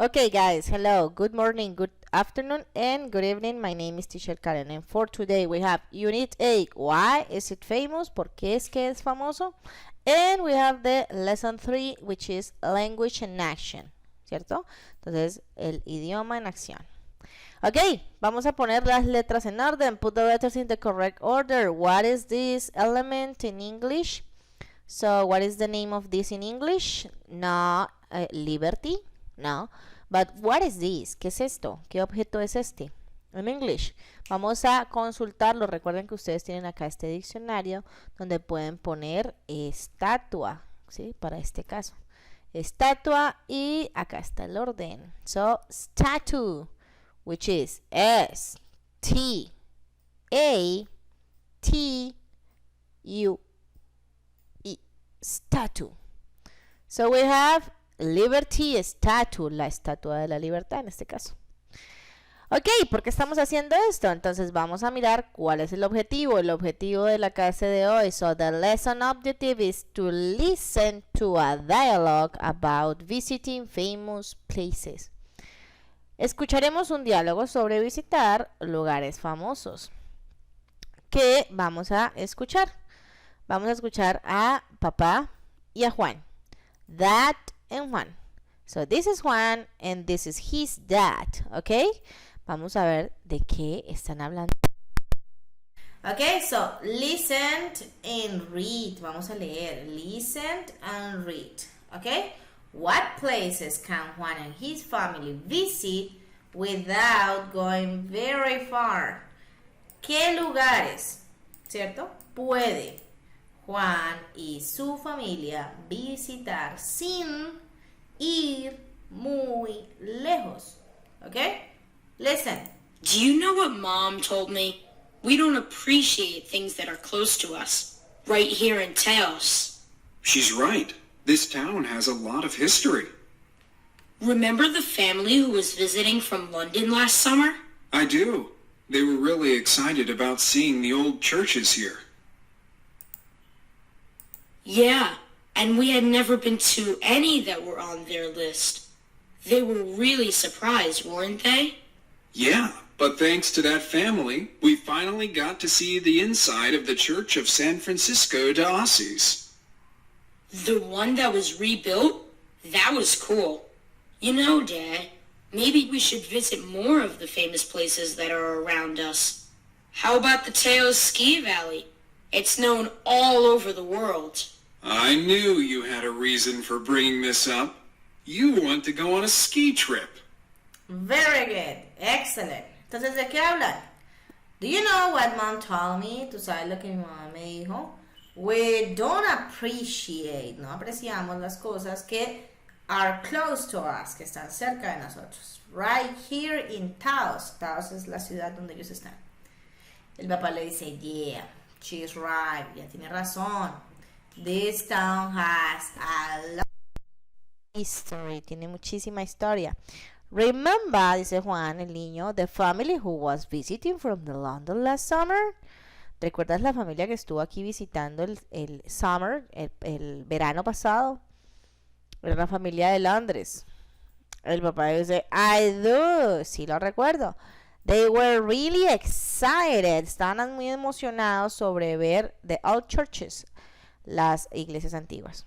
Okay, guys, hello, good morning, good afternoon, and good evening. My name is Teacher Karen, and for today we have Unit 8. Why is it famous? ¿Por qué es que es famoso? And we have the Lesson 3, which is Language in Action, ¿cierto? Entonces, el idioma en acción. Ok, vamos a poner las letras en orden. Put the letters in the correct order. What is this element in English? So, what is the name of this in English? No, liberty. No. But what is this? ¿Qué es esto? ¿Qué objeto es este? En English. Vamos a consultarlo. Recuerden que ustedes tienen acá este diccionario donde pueden poner estatua, ¿sí? Para este caso. Estatua y acá está el orden. So, statue, which is S-T-A-T-U-E. Statue. So we have Liberty Statue, la estatua de la libertad en este caso. Ok, ¿por qué estamos haciendo esto? Entonces vamos a mirar cuál es el objetivo. El objetivo de la clase de hoy. So the lesson objective is to listen to a dialogue about visiting famous places. Escucharemos un diálogo sobre visitar lugares famosos. ¿Qué vamos a escuchar? Vamos a escuchar a papá y a Juan. Dad and Juan. So this is Juan and this is his dad, ¿ok? Vamos a ver de qué están hablando. Ok, so listen and read. Vamos a leer. Listen and read, ¿ok? What places can Juan and his family visit without going very far? ¿Qué lugares, cierto, puede Juan y su familia visitar sin ir muy lejos? Okay? Listen. Do you know what Mom told me? We don't appreciate things that are close to us, right here in Taos. She's right. This town has a lot of history. Remember the family who was visiting from London last summer? I do. They were really excited about seeing the old churches here. Yeah, and we had never been to any that were on their list. They were really surprised, weren't they? Yeah, but thanks to that family, we finally got to see the inside of the Church of San Francisco de Asís. The one that was rebuilt? That was cool. You know, Dad, maybe we should visit more of the famous places that are around us. How about the Taos Ski Valley? It's known all over the world. I knew you had a reason for bringing this up. You want to go on a ski trip. Very good. Excellent. Entonces, ¿de qué hablan? Do you know what Mom told me? Tú sabes lo que mi mamá me dijo. We don't appreciate, no apreciamos las cosas que are close to us, que están cerca de nosotros. Right here in Taos. Taos es la ciudad donde ellos están. El papá le dice, yeah, she's right, ya tiene razón. This town has a lot of history, tiene muchísima historia. Remember, dice Juan, el niño, the family who was visiting from the London last summer. ¿Recuerdas la familia que estuvo aquí visitando el summer, el verano pasado? Era la familia de Londres. El papá dice, I do, sí lo recuerdo. They were really excited. Estaban muy emocionados sobre ver the old churches, las iglesias antiguas.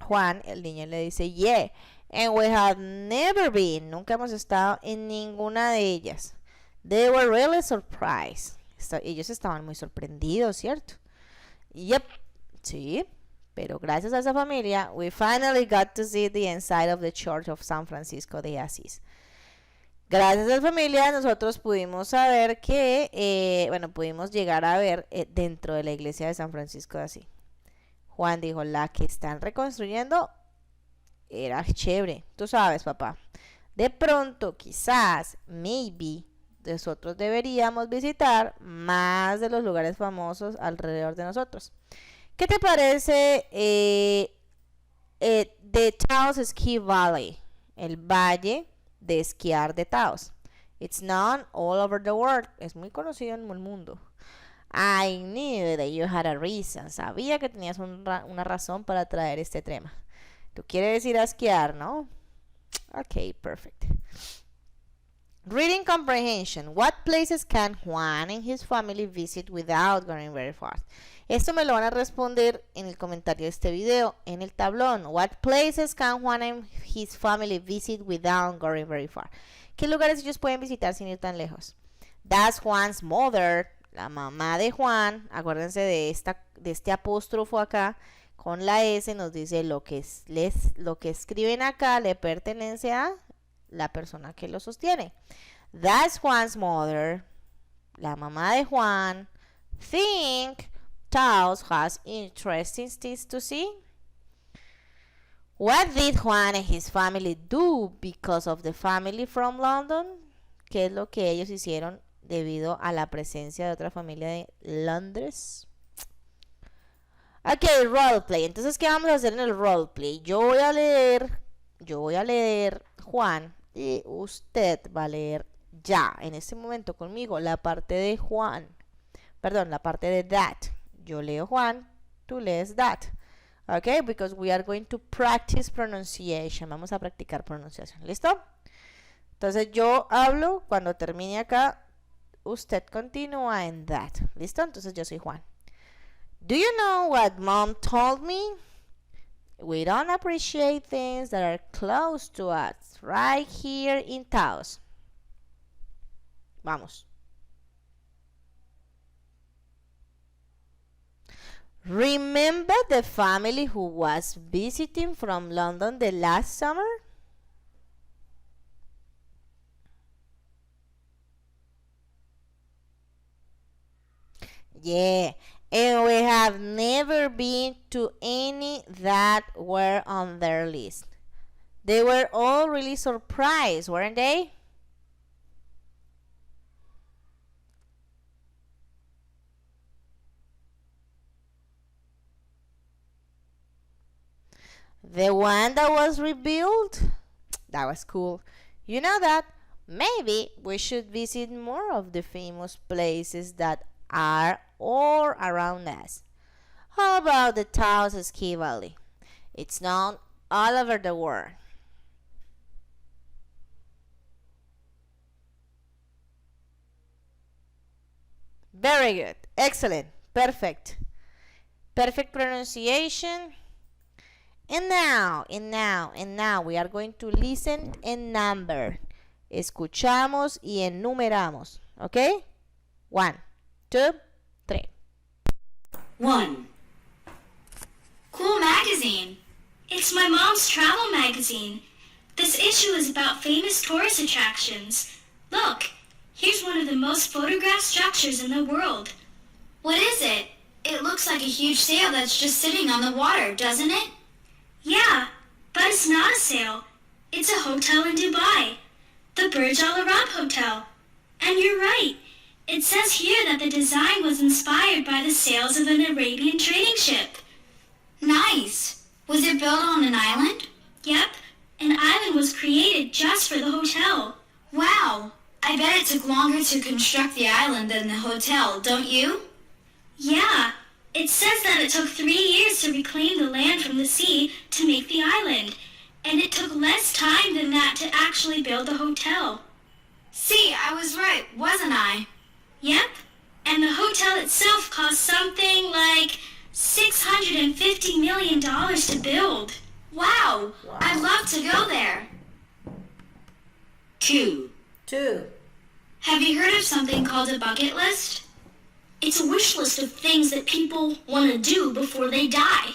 Juan, el niño, le dice, yeah, and we have never been. Nunca hemos estado en ninguna de ellas. They were really surprised. Ellos estaban muy sorprendidos, ¿cierto? Yep, sí. Pero gracias a esa familia, we finally got to see the inside of the Church of San Francisco de Asís. Gracias a esa familia, nosotros pudimos saber que, pudimos llegar a ver dentro de la iglesia de San Francisco de Asís. Juan dijo, la que están reconstruyendo era chévere. Tú sabes, papá. De pronto, quizás, maybe, nosotros deberíamos visitar más de los lugares famosos alrededor de nosotros. ¿Qué te parece the Taos Ski Valley? El valle de esquiar de Taos. It's known all over the world. Es muy conocido en el mundo. I knew that you had a reason. Sabía que tenías una razón para traer este tema. Tú quieres ir a esquiar, ¿no? Okay, perfect. Reading comprehension. What places can Juan and his family visit without going very far? Esto me lo van a responder en el comentario de este video, en el tablón. What places can Juan and his family visit without going very far? ¿Qué lugares ellos pueden visitar sin ir tan lejos? That's Juan's mother, la mamá de Juan. Acuérdense de este apóstrofo acá. Con la S nos dice lo que escriben acá le pertenece a la persona que lo sostiene. That's Juan's mother, la mamá de Juan. Think Taos has interesting things to see. What did Juan and his family do because of the family from London? ¿Qué es lo que ellos hicieron debido a la presencia de otra familia de Londres? Ok, roleplay. Entonces, ¿qué vamos a hacer en el roleplay? Yo voy a leer Juan y usted va a leer ya, en este momento conmigo, la parte de Juan. Perdón, la parte de that. Yo leo Juan, tú lees that. Ok, because we are going to practice pronunciation. Vamos a practicar pronunciación. ¿Listo? Entonces yo hablo, cuando termine acá, usted continúa en that. ¿Listo? Entonces yo soy Juan. Do you know what mom told me? We don't appreciate things that are close to us, right here in Taos. Vamos. Remember the family who was visiting from London the last summer? Yeah, and we have never been to any that were on their list. They were all really surprised, weren't they? The one that was rebuilt? That was cool. You know that? Maybe we should visit more of the famous places that are all around us. How about the Taos Ski Valley? It's known all over the world. Very good. Excellent. Perfect. Perfect pronunciation. And now we are going to listen and number. Escuchamos y enumeramos. ¿Ok? 1, 2, 3. 1. Cool magazine. It's my mom's travel magazine. This issue is about famous tourist attractions. Look, here's one of the most photographed structures in the world. What is it? It looks like a huge sail that's just sitting on the water, doesn't it? Yeah, but it's not a sail. It's a hotel in Dubai. The Burj Al Arab Hotel. And you're right. It says here that the design was inspired by the sails of an Arabian trading ship. Nice. Was it built on an island? Yep. An island was created just for the hotel. Wow. I bet it took longer to construct the island than the hotel, don't you? Yeah. It says that it took 3 years to reclaim the land from the sea to make the island. And it took less time than that to actually build the hotel. See, I was right, wasn't I? Yep. And the hotel itself cost something like $650 million to build. Wow. I'd love to go there. 2. 2. Have you heard of something called a bucket list? It's a wish list of things that people want to do before they die.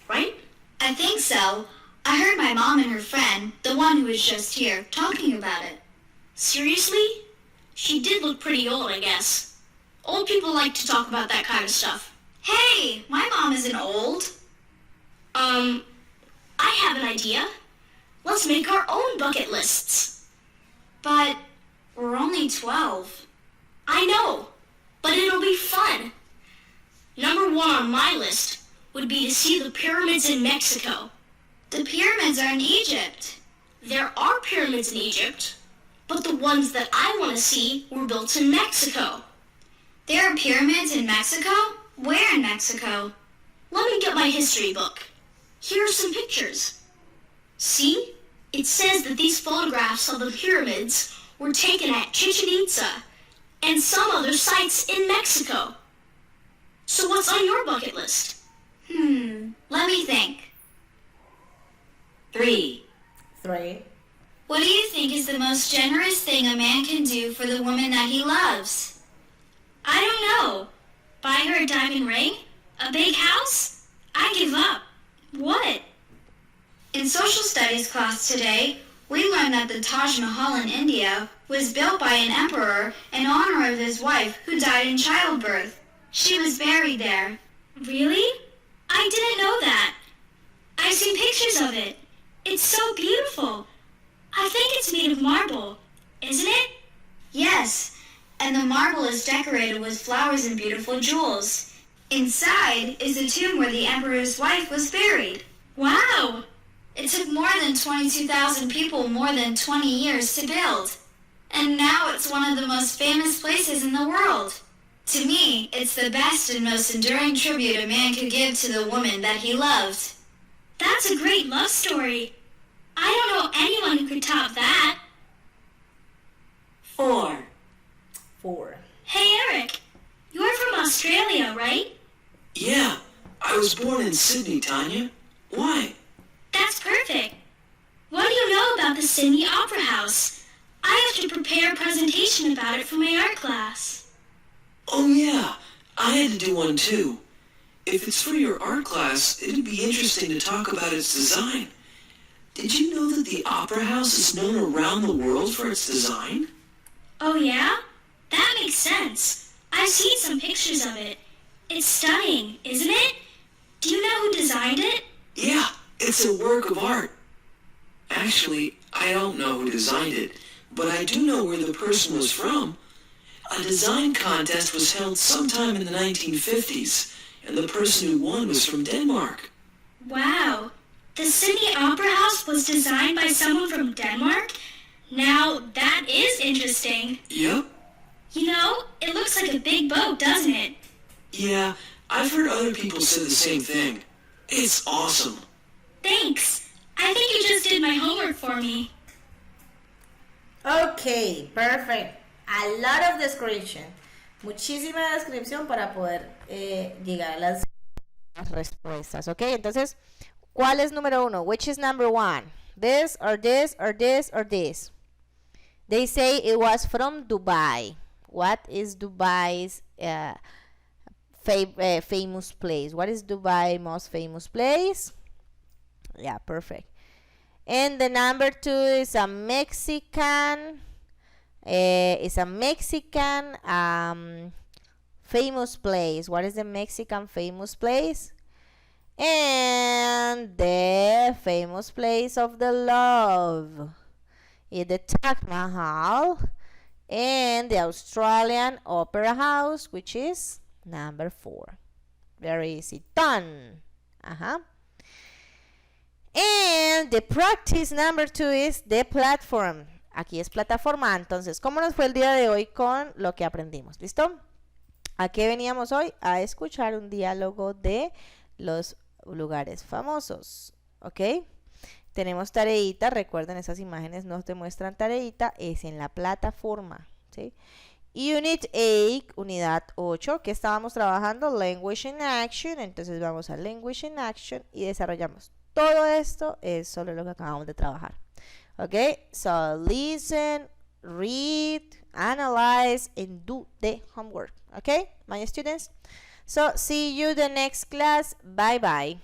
Right? I think so. I heard my mom and her friend, the one who was just here, talking about it. Seriously? She did look pretty old, I guess. Old people like to talk about that kind of stuff. Hey, my mom isn't old. I have an idea. Let's make our own bucket lists. But we're only 12. I know, but it'll be fun. Number 1 on my list would be to see the pyramids in Mexico. The pyramids are in Egypt. There are pyramids in Egypt, but the ones that I want to see were built in Mexico. There are pyramids in Mexico? Where in Mexico? Let me get my history book. Here are some pictures. See? It says that these photographs of the pyramids were taken at Chichen Itza and some other sites in Mexico. So what's on your bucket list? Let me think. 3. 3. What do you think is the most generous thing a man can do for the woman that he loves? I don't know. Buy her a diamond ring? A big house? I give up. What? In social studies class today, we learned that the Taj Mahal in India was built by an emperor in honor of his wife who died in childbirth. She was buried there. Really? I didn't know that. I've seen pictures of it. It's so beautiful. I think it's made of marble, isn't it? Yes, and the marble is decorated with flowers and beautiful jewels. Inside is a tomb where the emperor's wife was buried. Wow! It took more than 22,000 people more than 20 years to build. And now it's one of the most famous places in the world. To me, it's the best and most enduring tribute a man could give to the woman that he loved. That's a great love story. I don't know anyone who could top that. 4. 4. Hey, Eric. You're from Australia, right? Yeah, I was born in Sydney, Tanya. Why? That's perfect. What do you know about the Sydney Opera House? I have to prepare a presentation about it for my art class. Oh yeah, I had to do one too. If it's for your art class, it'd be interesting to talk about its design. Did you know that the Opera House is known around the world for its design? Oh yeah? That makes sense. I've seen some pictures of it. It's stunning, isn't it? Do you know who designed it? Yeah, it's a work of art. Actually, I don't know who designed it, but I do know where the person was from. A design contest was held sometime in the 1950s, and the person who won was from Denmark. Wow. The Sydney Opera House was designed by someone from Denmark? Now, that is interesting. Yep. You know, it looks like a big boat, doesn't it? Yeah, I've heard other people say the same thing. It's awesome. Thanks. I think you just did my homework for me. Ok, perfect. A lot of description. Muchísima descripción para poder llegar a las respuestas. Ok, entonces, ¿cuál es número 1? Which is number 1? This or this or this or this? They say it was from Dubai. What is Dubai's famous place? What is Dubai most famous place? Yeah, perfect. And the number 2 is a Mexican. Famous place. What is the Mexican famous place? And the famous place of the love is the Taj Mahal and the Australian Opera House, which is number 4. Very easy. Done. And the practice number 2 is the platform. Aquí es plataforma. Entonces, ¿cómo nos fue el día de hoy con lo que aprendimos? ¿Listo? ¿A qué veníamos hoy? A escuchar un diálogo de los lugares famosos. ¿Ok? Tenemos tareita. Recuerden, esas imágenes nos demuestran tareita. Es en la plataforma. ¿Sí? Unit 8, unidad 8, que estábamos trabajando Language in Action. Entonces vamos a Language in Action y desarrollamos todo esto. Es solo lo que acabamos de trabajar. Ok, so listen, read, analyze, and do the homework. Okay, my students? So see you the next class. Bye bye.